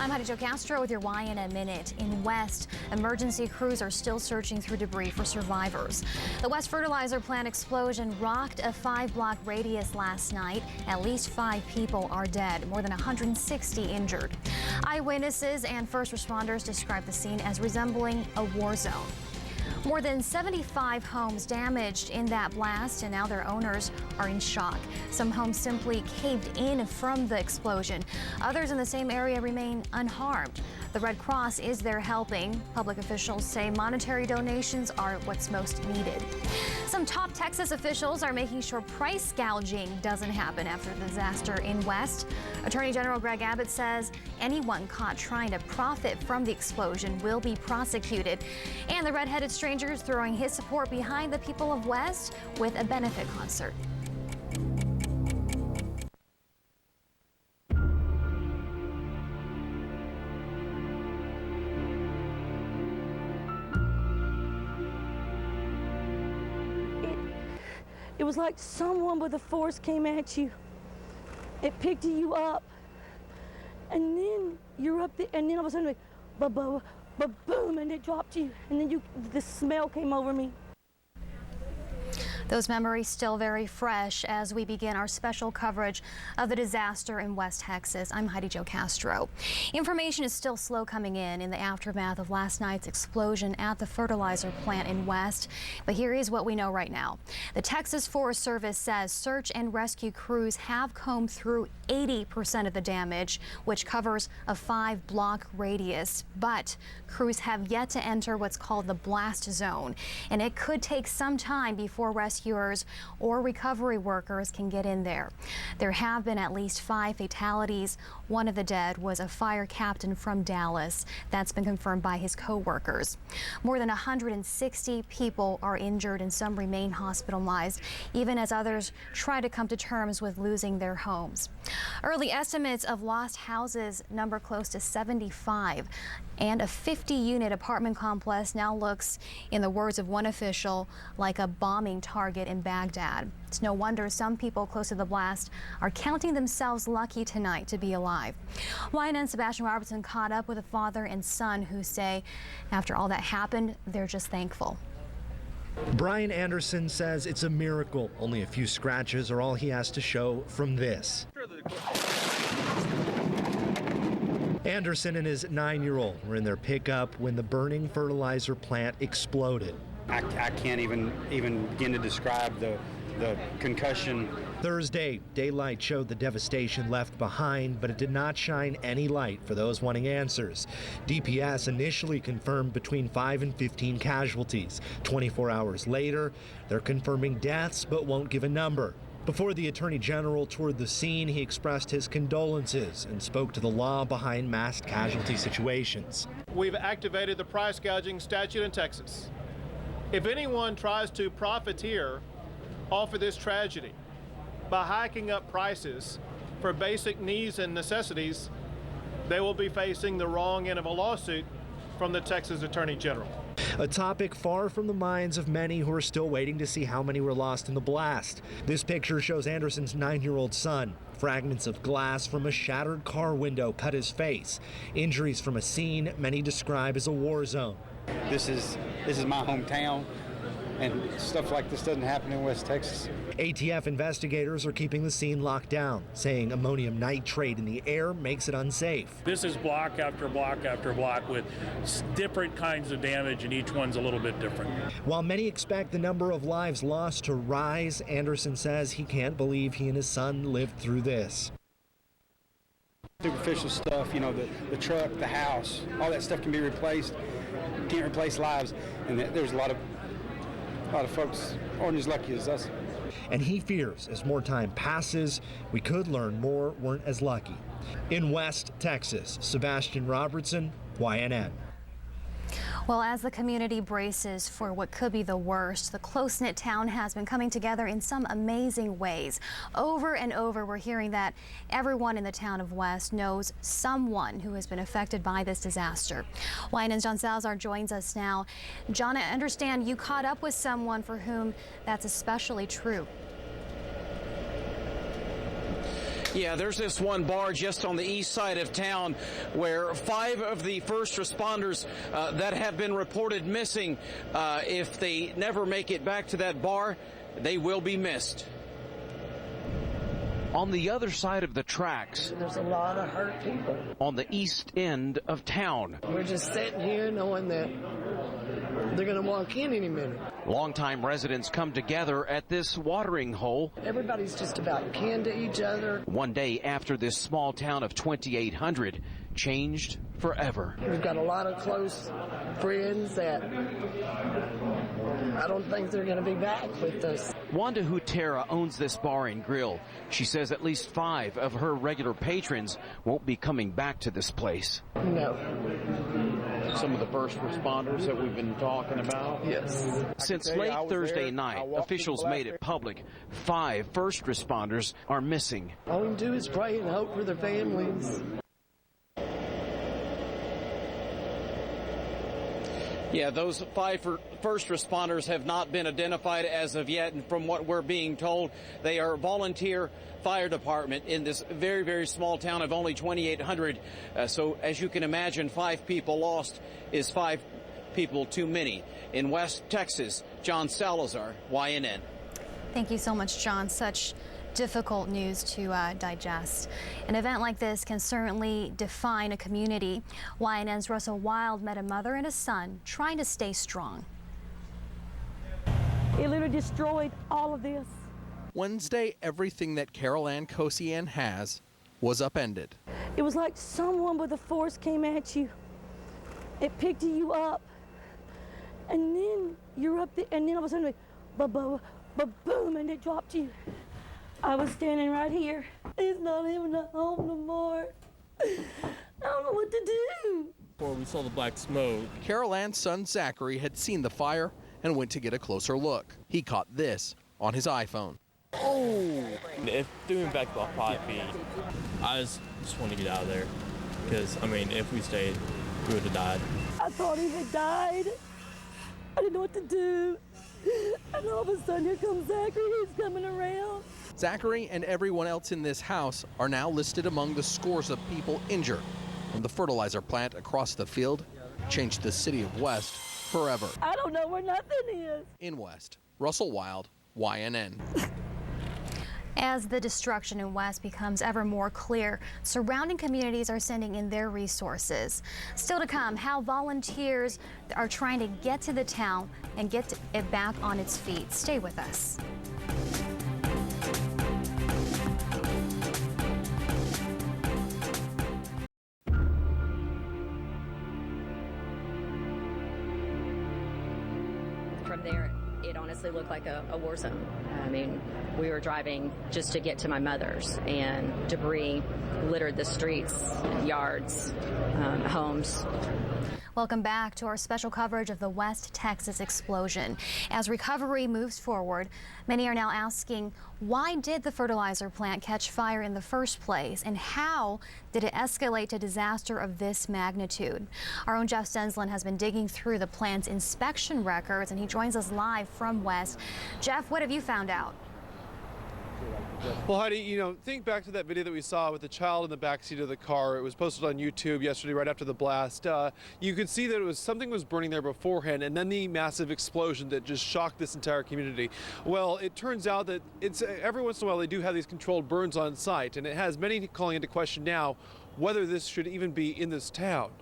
I'm Heidi Jo Castro with your YNN Minute. In West, emergency crews are still searching through debris for survivors. The West fertilizer plant explosion rocked a 5-block radius last night. At least 5 people are dead, more than 160 injured. Eyewitnesses and first responders describe the scene as resembling a war zone. More than 75 homes damaged in that blast, and now their owners are in shock. Some homes simply caved in from the explosion. Others in the same area remain unharmed. The Red Cross is there helping. Public officials say monetary donations are what's most needed. Some top Texas officials are making sure price gouging doesn't happen after the disaster in West. Attorney General Greg Abbott says anyone caught trying to profit from the explosion will be prosecuted. And the red-headed stranger's throwing his support behind the people of West with a benefit concert. It was like someone with a force came at you. It picked you up, and then you're up there, and then all of a sudden, like, ba-boom, and it dropped you, and then the smell came over me. Those memories still very fresh as we begin our special coverage of the disaster in West Texas. I'm Heidi Jo Castro. Information is still slow coming in the aftermath of last night's explosion at the fertilizer plant in West. But here is what we know right now. The Texas Forest Service says search and rescue crews have combed through 80% of the damage, which covers a 5-block radius. But crews have yet to enter what's called the blast zone, and it could take some time before rescuers or recovery workers can get in there. There have been at least 5 fatalities. One of the dead was a fire captain from Dallas. That's been confirmed by his co-workers. More than 160 people are injured and some remain hospitalized, even as others try to come to terms with losing their homes. Early estimates of lost houses number close to 75, and a 50-unit apartment complex now looks, in the words of one official, like a bombing target in Baghdad. It's no wonder some people close to the blast are counting themselves lucky tonight to be alive. YNN's Sebastian Robertson caught up with a father and son who say after all that happened, they're just thankful. Brian Anderson says it's a miracle. Only a few scratches are all he has to show from this. Anderson and his 9-year-old were in their pickup when the burning fertilizer plant exploded. I can't even begin to describe the concussion. Thursday, daylight showed the devastation left behind, but it did not shine any light for those wanting answers. DPS initially confirmed between 5 and 15 casualties. 24 hours later, they're confirming deaths but won't give a number. Before the Attorney General toured the scene, he expressed his condolences and spoke to the law behind mass casualty situations. We've activated the price gouging statute in Texas. If anyone tries to profiteer off of this tragedy by hiking up prices for basic needs and necessities, they will be facing the wrong end of a lawsuit from the Texas Attorney General. A topic far from the minds of many who are still waiting to see how many were lost in the blast. This picture shows Anderson's 9-year-old son. Fragments of glass from a shattered car window cut his face. Injuries from a scene many describe as a war zone. This is my hometown, and stuff like this doesn't happen in West Texas. ATF investigators are keeping the scene locked down, saying ammonium nitrate in the air makes it unsafe. This is block after block after block with different kinds of damage, and each one's a little bit different. While many expect the number of lives lost to rise, Anderson says he can't believe he and his son lived through this. Superficial stuff, you know, the truck, the house, all that stuff can be replaced. You can't replace lives, and there's a lot of folks aren't as lucky as us. And he fears as more time passes, we could learn more weren't as lucky. In West Texas, Sebastian Robertson, YNN. Well, as the community braces for what could be the worst, the close-knit town has been coming together in some amazing ways. Over and over, we're hearing that everyone in the town of West knows someone who has been affected by this disaster. YNN's John Salazar joins us now. John, I understand you caught up with someone for whom that's especially true. Yeah, there's this one bar just on the east side of town where 5 of the first responders that have been reported missing, if they never make it back to that bar, they will be missed. On the other side of the tracks, there's a lot of hurt people. On the east end of town. We're just sitting here knowing that they're going to walk in any minute. Longtime residents come together at this watering hole. Everybody's just about kin to each other. One day after this small town of 2,800 changed forever. We've got a lot of close friends that I don't think they're going to be back with us. Wanda Hutera owns this bar and grill. She says at least 5 of her regular patrons won't be coming back to this place. No. Some of the first responders that we've been talking about? Yes. Since late Thursday night, officials made it public. 5 first responders are missing. All we can do is pray and hope for their families. Yeah, those 5 first responders have not been identified as of yet, and from what we're being told, they are volunteer fire department in this very, very small town of only 2,800. So as you can imagine, 5 people lost is 5 people too many. In West Texas, John Salazar, YNN. Thank you so much, John. Such difficult news to digest. An event like this can certainly define a community. YNN's Russell Wild met a mother and a son trying to stay strong. It literally destroyed all of this. Wednesday, everything that Carol Ann Kosian has was upended. It was like someone with a force came at you. It picked you up, and then you're up there, and then all of a sudden, ba-boom, and it dropped you. I was standing right here. It's not even a home no more. I don't know what to do. Before we saw the black smoke, Carol Ann's son Zachary had seen the fire and went to get a closer look. He caught this on his iPhone. oh! It threw me back about 5 feet. I just wanted to get out of there because, I mean, if we stayed, we would have died. I thought he had died. I didn't know what to do. And all of a sudden, here comes Zachary. He's coming around. Zachary and everyone else in this house are now listed among the scores of people injured when the fertilizer plant across the field changed the city of West forever. I don't know where nothing is. In West, Russell Wild, YNN. As the destruction in West becomes ever more clear, surrounding communities are sending in their resources. Still to come, how volunteers are trying to get to the town and get it back on its feet. Stay with us. From there, it honestly looked like a war zone. I mean, we were driving just to get to my mother's, and debris littered the streets, yards, homes. Welcome back to our special coverage of the West Texas explosion. As recovery moves forward, many are now asking, why did the fertilizer plant catch fire in the first place, and how did it escalate to disaster of this magnitude? Our own Jeff Stensland has been digging through the plant's inspection records, and he joins us live from West. Jeff, what have you found out? Well, Heidi, you know, think back to that video that we saw with the child in the backseat of the car. It was posted on YouTube yesterday right after the blast. You could see that something was burning there beforehand, and then the massive explosion that just shocked this entire community. Well, it turns out that every once in a while they do have these controlled burns on site, and it has many calling into question now whether this should even be in this town.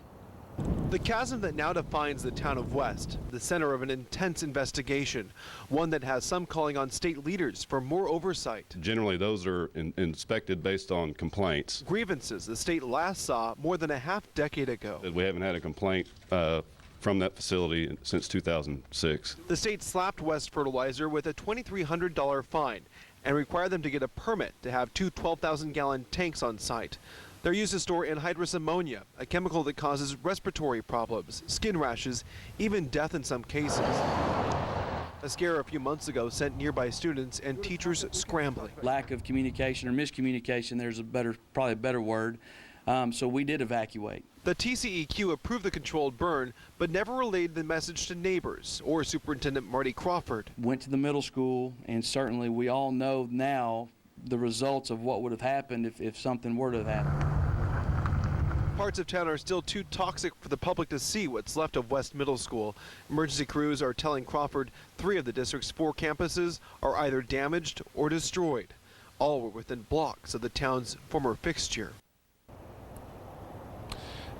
The chasm that now defines the town of West, the center of an intense investigation, one that has some calling on state leaders for more oversight. Generally, those are inspected based on complaints. Grievances the state last saw more than a half-decade ago. We haven't had a complaint from that facility since 2006. The state slapped West Fertilizer with a $2,300 fine and required them to get a permit to have 2 12,000-gallon tanks on site. They're used to store anhydrous ammonia, a chemical that causes respiratory problems, skin rashes, even death in some cases. A scare a few months ago sent nearby students and teachers scrambling. Lack of communication or miscommunication, there's probably a better word, so we did evacuate. The TCEQ approved the controlled burn, but never relayed the message to neighbors or Superintendent Marty Crawford. Went to the middle school, and certainly we all know now the results of what would have happened if something were to have happened. Parts of town are still too toxic for the public to see what's left of West Middle School. Emergency crews are telling Crawford 3 of the district's 4 campuses are either damaged or destroyed. All were within blocks of the town's former fixture.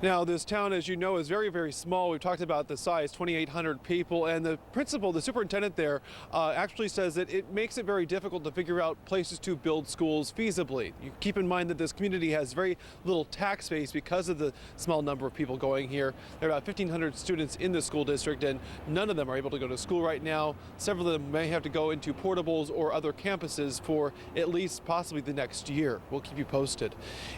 Now, this town, as you know, is very, very small. We've talked about the size, 2,800 people, and the principal, the superintendent there, actually says that it makes it very difficult to figure out places to build schools feasibly. You keep in mind that this community has very little tax base because of the small number of people going here. There are about 1,500 students in the school district, and none of them are able to go to school right now. Several of them may have to go into portables or other campuses for at least possibly the next year. We'll keep you posted.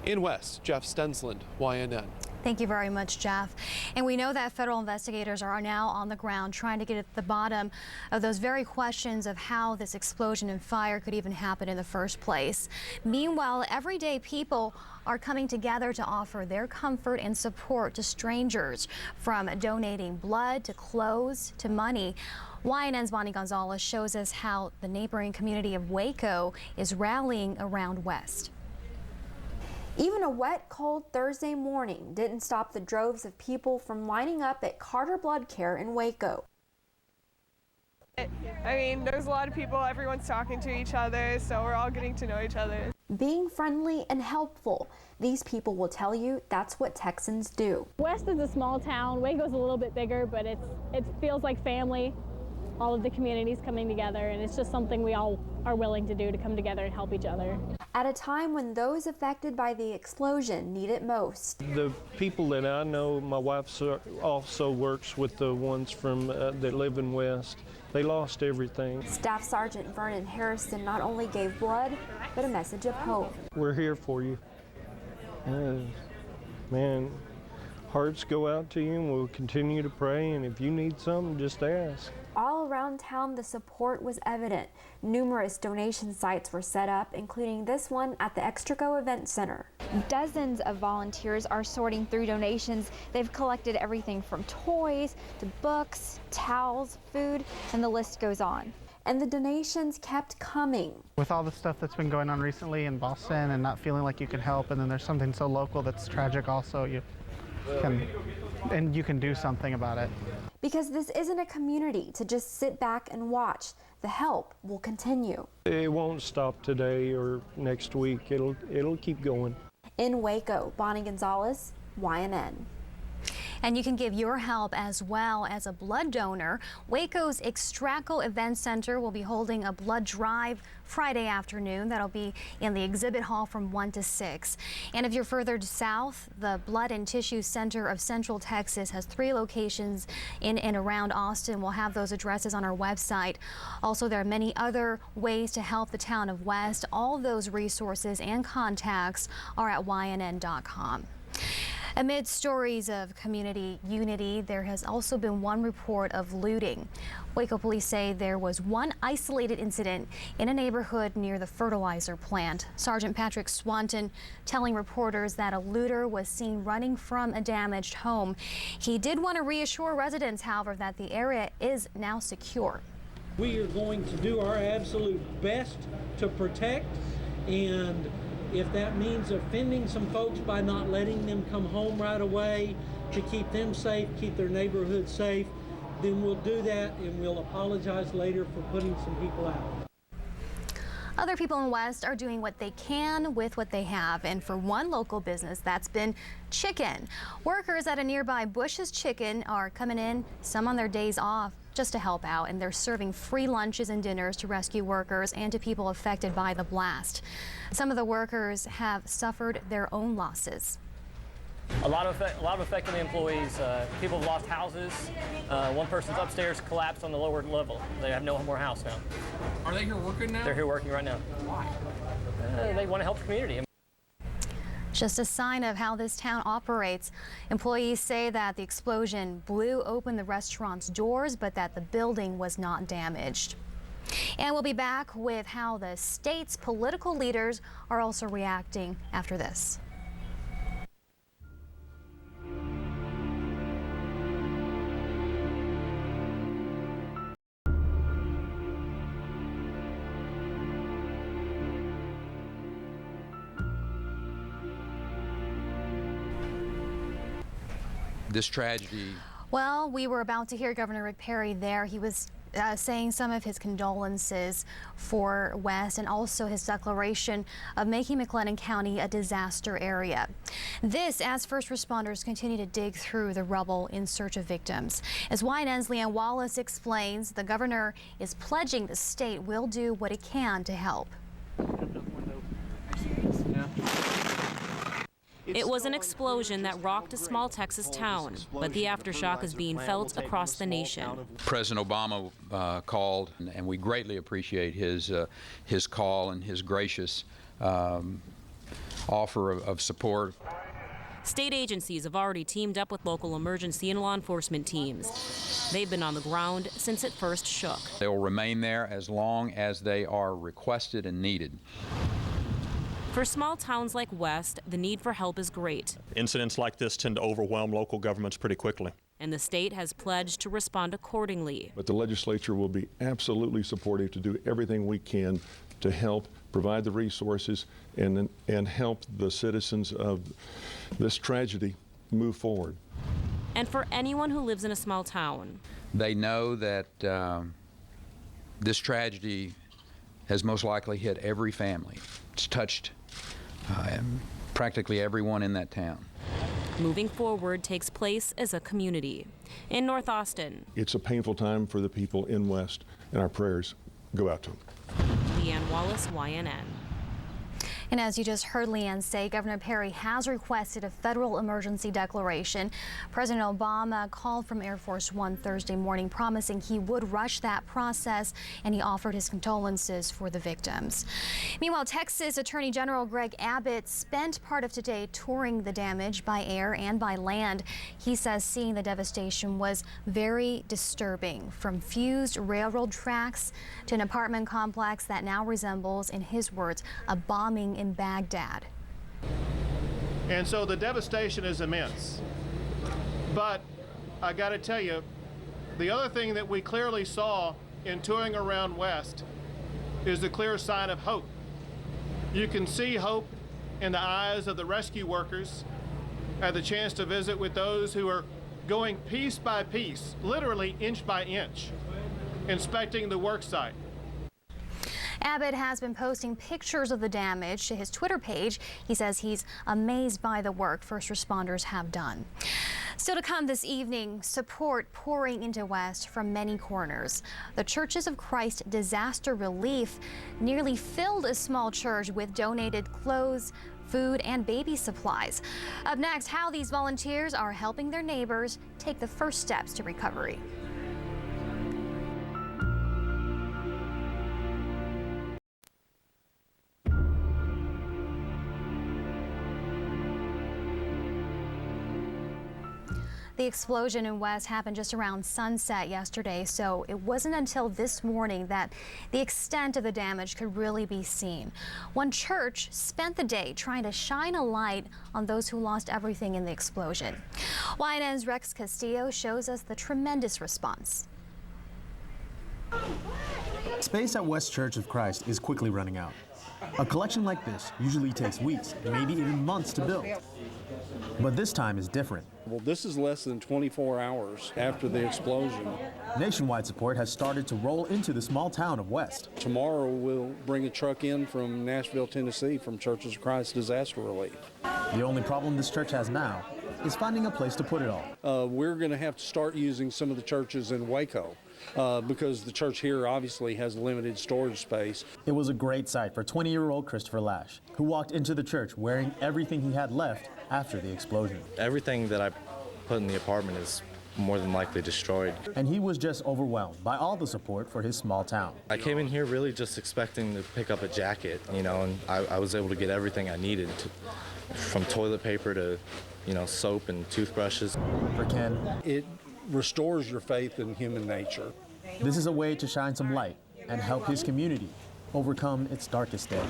In West, Jeff Stensland, YNN. Thank you very much, Jeff. And we know that federal investigators are now on the ground trying to get at the bottom of those very questions of how this explosion and fire could even happen in the first place. Meanwhile, everyday people are coming together to offer their comfort and support to strangers, from donating blood to clothes to money. YNN's Bonnie Gonzalez shows us how the neighboring community of Waco is rallying around West. Even a wet, cold Thursday morning didn't stop the droves of people from lining up at Carter Blood Care in Waco. I mean, there's a lot of people, everyone's talking to each other, so we're all getting to know each other. Being friendly and helpful, these people will tell you that's what Texans do. West is a small town, Waco's a little bit bigger, but it feels like family. All of the communities coming together, and it's just something we all are willing to do, to come together and help each other. At a time when those affected by the explosion need it most. The people that I know, my wife also works with the ones from that live in West. They lost everything. Staff Sergeant Vernon Harrison not only gave blood, but a message of hope. We're here for you. Man, hearts go out to you, and we'll continue to pray, and if you need something, just ask. All around town, the support was evident. Numerous donation sites were set up, including this one at the Extraco Event Center. Dozens of volunteers are sorting through donations. They've collected everything from toys to books, towels, food, and the list goes on. And the donations kept coming. With all the stuff that's been going on recently in Boston and not feeling like you can help, and then there's something so local that's tragic also, you can do something about it. Because this isn't a community to just sit back and watch. The help will continue. It won't stop today or next week. It'll keep going. In Waco, Bonnie Gonzalez, YNN. And you can give your help as well as a blood donor. Waco's Extraco Event Center will be holding a blood drive Friday afternoon. That'll be in the exhibit hall from 1 to 6. And if you're further south, the Blood and Tissue Center of Central Texas has 3 locations in and around Austin. We'll have those addresses on our website. Also, there are many other ways to help the town of West. All those resources and contacts are at YNN.com. Amid stories of community unity, there has also been one report of looting. Waco police say there was one isolated incident in a neighborhood near the fertilizer plant. Sergeant Patrick Swanton telling reporters that a looter was seen running from a damaged home. He did want to reassure residents, however, that the area is now secure. We are going to do our absolute best to protect, and if that means offending some folks by not letting them come home right away to keep them safe, keep their neighborhood safe, then we'll do that, and we'll apologize later for putting some people out. Other people in West are doing what they can with what they have, and for one local business, that's been chicken. Workers at a nearby Bush's Chicken are coming in, some on their days off, just to help out, and they're serving free lunches and dinners to rescue workers and to people affected by the blast. Some of the workers have suffered their own losses. A lot of affected employees. People have lost houses. One person's upstairs collapsed on the lower level. They have no more house now. Are they here working now? They're here working right now. Why? They want to help the community. Just a sign of how this town operates. Employees say that the explosion blew open the restaurant's doors, but that the building was not damaged. And we'll be back with how the state's political leaders are also reacting after this. this tragedy? Well, we were about to hear Governor Rick Perry there. He was saying some of his condolences for West and also his declaration of making McLennan County a disaster area. This as first responders continue to dig through the rubble in search of victims. As YNN's Leanne Wallace explains, the governor is pledging the state will do what it can to help. It was an explosion that rocked a small Texas town, but the aftershock is being felt across the nation. President Obama called, and we greatly appreciate his call and his gracious offer of support. State agencies have already teamed up with local emergency and law enforcement teams. They've been on the ground since it first shook. They will remain there as long as they are requested and needed. For small towns like West, the need for help is great. Incidents like this tend to overwhelm local governments pretty quickly. And the state has pledged to respond accordingly. But the legislature will be absolutely supportive to do everything we can to help provide the resources and help the citizens of this tragedy move forward. And for anyone who lives in a small town, they know that this tragedy has most likely hit every family. It's touched practically everyone in that town. Moving forward takes place as a community. In North Austin, it's a painful time for the people in West, and our prayers go out to them. Leanne Wallace, YNN. And as you just heard Leanne say, Governor Perry has requested a federal emergency declaration. President Obama called from Air Force One Thursday morning, promising he would rush that process, and he offered his condolences for the victims. Meanwhile, Texas Attorney General Greg Abbott spent part of today touring the damage by air and by land. He says seeing the devastation was very disturbing, from fused railroad tracks to an apartment complex that now resembles, in his words, a bombing in Baghdad. And so the devastation is immense. But I got to tell you, the other thing that we clearly saw in touring around West is the clear sign of hope. You can see hope in the eyes of the rescue workers. I had the chance to visit with those who are going piece by piece, literally inch by inch, inspecting the work site. Abbott has been posting pictures of the damage to his Twitter page. He says he's amazed by the work first responders have done. Still to come this evening, support pouring into West from many corners. The Churches of Christ Disaster Relief nearly filled a small church with donated clothes, food, and baby supplies. Up next, how these volunteers are helping their neighbors take the first steps to recovery. The explosion in West happened just around sunset yesterday, so it wasn't until this morning that the extent of the damage could really be seen. One church spent the day trying to shine a light on those who lost everything in the explosion. YNN's Rex Castillo shows us the tremendous response. Space at West Church of Christ is quickly running out. A collection like this usually takes weeks, maybe even months to build. But this time is different. Well, this is less than 24 hours after the explosion. Nationwide support has started to roll into the small town of West. Tomorrow we'll bring a truck in from Nashville, Tennessee from Churches of Christ Disaster Relief. The only problem this church has now is finding a place to put it all. We're going to have to start using some of the churches in Waco because the church here obviously has limited storage space. It was a great sight for 20-year-old Christopher Lash, who walked into the church wearing everything he had left after the explosion. Everything that I put in the apartment is more than likely destroyed. And he was just overwhelmed by all the support for his small town. I came in here really just expecting to pick up a jacket, and I was able to get everything I needed, from toilet paper to, soap and toothbrushes. For Ken, it restores your faith in human nature. This is a way to shine some light and help his community overcome its darkest day.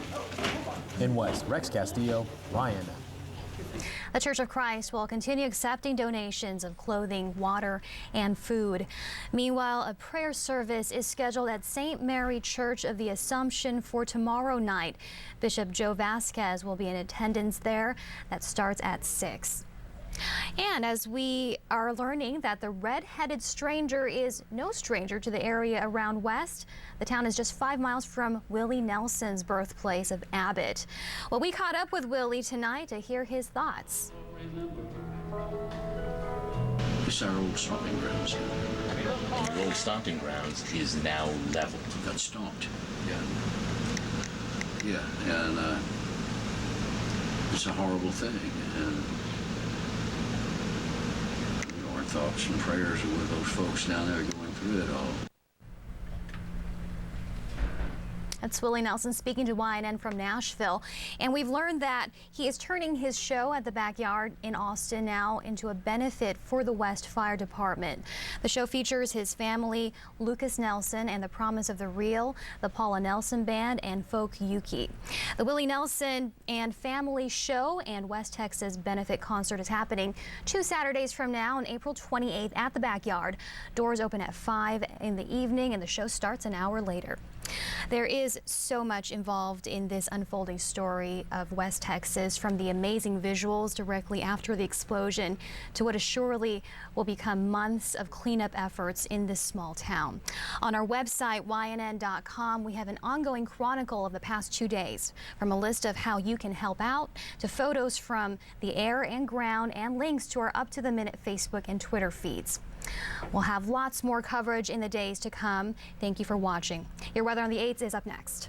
In West, Rex Castillo, YNN. The Church of Christ will continue accepting donations of clothing, water, and food. Meanwhile, a prayer service is scheduled at St. Mary Church of the Assumption for tomorrow night. Bishop Joe Vasquez will be in attendance there. That starts at 6. And as we are learning that the red-headed stranger is no stranger to the area around West, the town is just 5 miles from Willie Nelson's birthplace of Abbott. Well, we caught up with Willie tonight to hear his thoughts. It's our old stomping grounds. The old stomping grounds is now leveled. Got stomped. Yeah, and it's a horrible thing. And our thoughts and prayers are with those folks down there going through it all. That's Willie Nelson speaking to YNN from Nashville. And we've learned that he is turning his show at the Backyard in Austin now into a benefit for the West Fire Department. The show features his family, Lucas Nelson, and the Promise of the Real, the Paula Nelson Band, and Folk Yuki. The Willie Nelson and Family Show and West Texas Benefit Concert is happening 2 Saturdays from now on April 28th at the Backyard. Doors open at 5 in the evening and the show starts an hour later. There is so much involved in this unfolding story of West Texas, from the amazing visuals directly after the explosion to what assuredly will become months of cleanup efforts in this small town. On our website, YNN.com, we have an ongoing chronicle of the past 2 days, from a list of how you can help out to photos from the air and ground and links to our up-to-the-minute Facebook and Twitter feeds. We'll have lots more coverage in the days to come. Thank you for watching. Your weather on the 8s is up next.